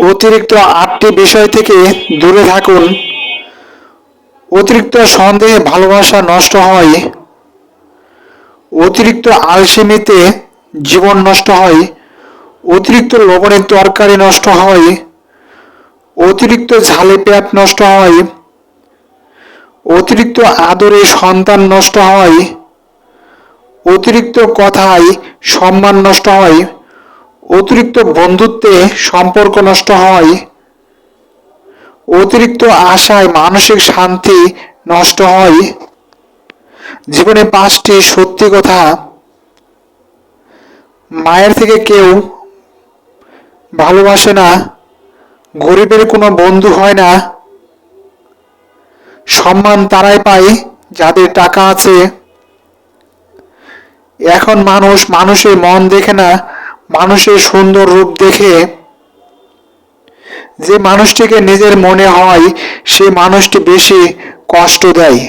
অতিরিক্ত 8টি বিষয় থেকে দূরে থাকুন। অতিরিক্ত সন্দেহে ভালোবাসা নষ্ট হয়। অতিরিক্ত আলসেমিতে জীবন নষ্ট হয়। অতিরিক্ত লবণে তরকারি নষ্ট হয়। অতিরিক্ত ঝালে পেট নষ্ট হয়। অতিরিক্ত আদরে সন্তান নষ্ট হয়। অতিরিক্ত কথায় সম্মান নষ্ট হয়। অতিরিক্ত বন্ধুত্বে সম্পর্ক নষ্ট হয়। অতিরিক্ত আশায় মানসিক শান্তি নষ্ট হয়। জীবনে 5টি সত্যি কথা। মায়ের থেকে কেউ ভালোবাসে না। গরিবের কোনো বন্ধু হয় না। সম্মান তারাই পায় যাদের টাকা আছে। এখন মানুষ মানুষের মন দেখে না, মানুষের সুন্দর রূপ দেখে। যে মানুষটিকে নিজের মনে হয় সে মানুষটি বেশি কষ্ট দেয়।